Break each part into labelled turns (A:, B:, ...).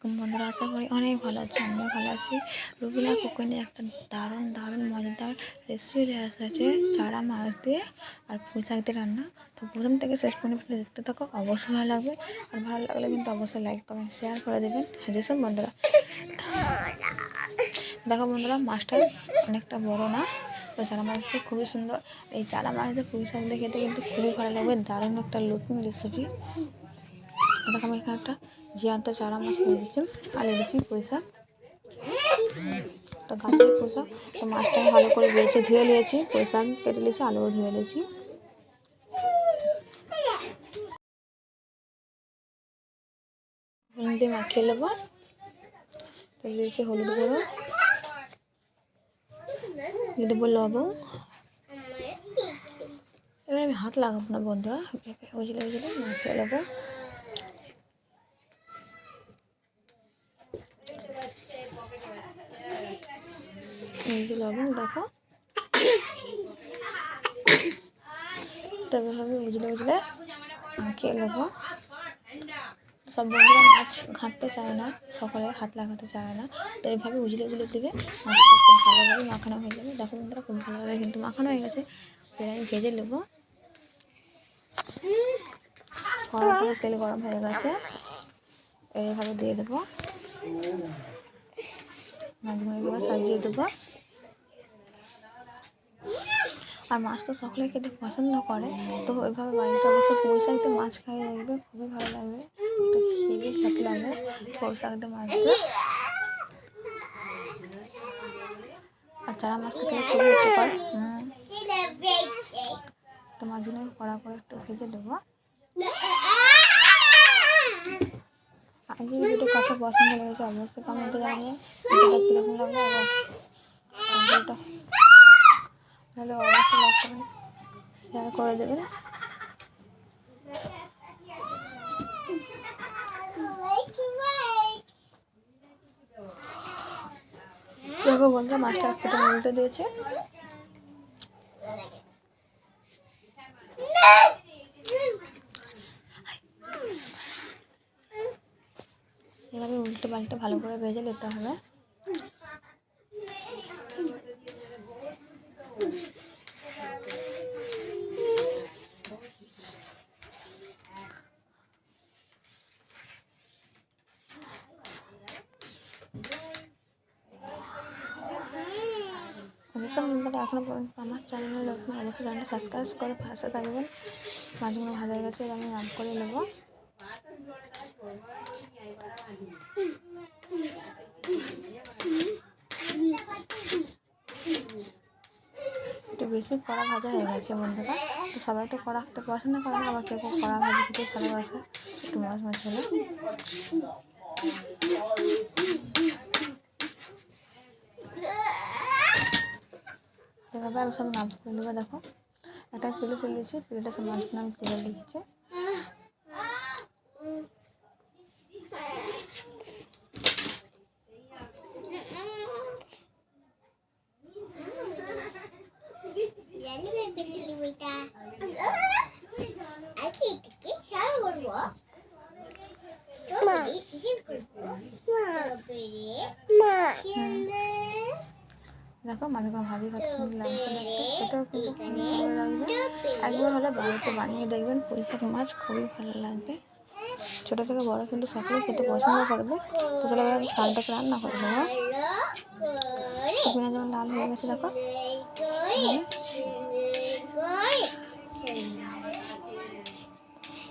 A: বন্ধুরা আশা করি অনেক ভালো আছে, আমিও ভালো আছি। রুবিনা কুকিংয়ে একটা দারুণ মজাদার রেসিপি নিয়ে এসেছে চারা মাছ দিয়ে আর পুঁই শাক দিয়ে রান্না। তো প্রথম থেকে শেষ পর্যন্ত দেখতে থাকো, অবশ্যই ভালো লাগবে। আর ভালো লাগলে কিন্তু অবশ্যই লাইক কমেন্ট শেয়ার করে দেবেন। যেসব বন্ধুরা দেখো বন্ধুরা, মাছটা অনেকটা বড় না, তো চারা মাছটা খুবই সুন্দর। এই চারা মাছ দিয়ে পুঁই শাক দিয়ে খেতে কিন্তু খুবই ভালো লাগবে, দারুণ একটা লুকিং রেসিপি। দেখো আমি এখানে একটা জ্যান্ত চারা মাছ নিয়ে দিচ্ছি আর দিচ্ছি পুঁই শাক। তো গাছের পুঁই শাক, তো মাছটাকে ভালো করে বেছে ধুয়ে নিয়েছি, পুঁই শাক কেটে নিয়েছি, আলুও ধুয়ে নিয়েছি। হলুদ দিয়ে মাখিয়ে নেবো। তো দিয়েছি হলুদ গুঁড়ো, দিয়ে দেবো লবণ। এবার আমি হাত লাগাবো না বন্ধুরা, উজলে মাখিয়ে নেবো। এই যে লবণ দেখো, তবে আমি উজলে মাখিয়ে নেবো। সব বন্ধুরা মাছ ঘাঁটতে চায় না, সকালে হাত লাগাতে চায় না, তো এইভাবে উজলে দেবে, মাছটা খুব ভালোভাবে মাখানো হয়ে যাবে। দেখো বন্ধুরা খুব ভালোভাবে কিন্তু মাখানো হয়ে গেছে। এবার আমি ভেজে নেবো। কড়াইতে তেল গরম হয়ে গেছে, এইভাবে দিয়ে দেবো, মাছগুলো সাজিয়ে দেবো। আর মাছ তো সকলে খেতে পছন্দ করে, তো ওইভাবে বাড়িতে অবশ্যই পুঁই শাক দিয়ে মাছ খাইয়ে দেখবে, খুবই ভালো লাগবে। তো খেয়ে খেতে লাগে পুঁই শাক দিয়ে মাছ দিয়ে। আর চারা মাছ তো খেলে খুবই উপকার। তো মাছগুলো কড়া করে একটু ভেজে দেবো। আগে ভিডিও কত পছন্দ লেগেছে অবশ্যই কমেন্টে জানাবে, ভিডিওটা কীরকম লাগবে। ভিডিওটা ভালো অবশ্যই লাইক কমেন্ট শেয়ার করে দেবেন। দেখো বন্ধুরা, মাছটা এক ফুটে উল্টে দিয়েছে। এভাবে উল্টে পাল্টে ভালো করে ভেজে নিতে হবে। যেসব বন্ধুরা এখনও পর্যন্ত আমার চ্যানেলে নতুন, অবশ্যই চ্যানেলটা সাবস্ক্রাইব করে পাশে থাকবেন। মাছগুলো ভালো হয়ে গেছে, আমি নাম করে নেব। একটু বেশি কড়া ভাজা হয়ে গেছে বন্ধুরা, তো সবাই তো কড়া খেতে পছন্দ করে না, আবার কেউ কড়া ভাজি খেতে ভালোবাসে, একটু মাছ হলে। এভাবে আমি সব নাম করে নেবো। দেখো একটা প্লেটে ফেলে দিচ্ছি, প্লেটে সব মাছগুলো আমি তুলে দিচ্ছি। দেখো মাছগুলো ভাজি কত সুন্দর লাগছে দেখতে, এটাও কিন্তু খুবই ভালো লাগবে। একবার হলে বাড়িতে বানিয়ে দেখবেন, পুঁই শাক মাছ খুবই ভালো লাগবে। ছোটো থেকে বড়ো কিন্তু সকলেই খেতে পছন্দ করবে। তো চলো এবার শাকটাকে রান্না করে দেবো। তো পেঁয়াজ যেমন লাল হয়ে গেছে দেখো,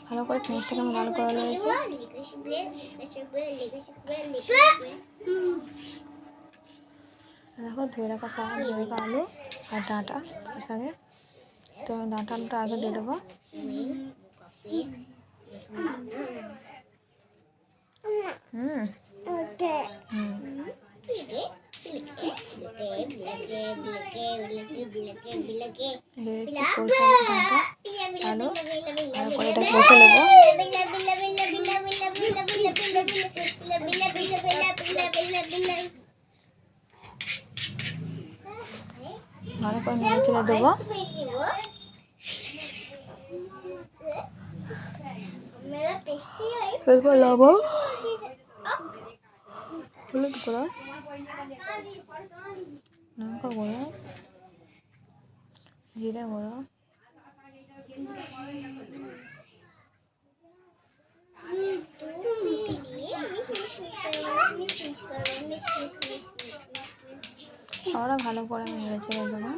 A: ভালো করে পেঁয়াজটাকে আমি লাল করে রয়েছে। দেখো ধুয়ে রাখা শাক, ধুয়ে রাখা আলু আর ডাঁটা শাকে, তো আমি ডাঁটা আলুটা আগে দিয়ে দেবো। দিয়েছি পুঁই শাক, ডাঁটা, আলু, ভালো করে এটা কষে নেবো। ভালো করে নেড়ে চেড়ে দেবো। এরপর লবণ, হলুদ গুঁড়ো, লঙ্কা গুঁড়ো, জিরে গুঁড়ো, আমরা ভালো করে নেড়ে চেড়ে দেবো।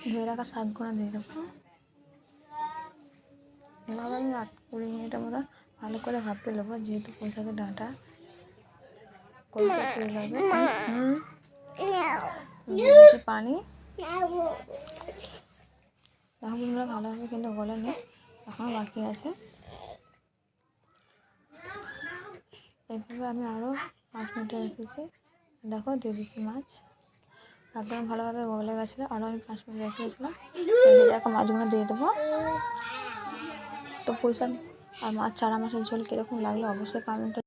A: ধুয়ে রাখা শাকগুলো দিয়ে দেবো। এবার আমি 8-20 মিনিটের মতো ভালো করে ভাপিয়ে নেবো, যেহেতু পুঁই শাকের ডাঁটা কলতে পেয়ে যাবে। দিয়েছি পানি, শাকগুলো ভালোভাবে কিন্তু গলেনি, এখনও বাকি আছে। এইভাবে আমি আরও 5 মিনিট রেখেছি। দেখো দিয়ে দিচ্ছি মাছ, একদম ভালোভাবে গলে গেছিলো, আরও আমি 5 মিনিট রেখে দিয়েছিলাম। দেখো মাছগুলো দিয়ে দেবো। তো পুঁই শাক আর মাছ, চারা মাছের ঝোল কীরকম লাগলো অবশ্যই কমেন্টে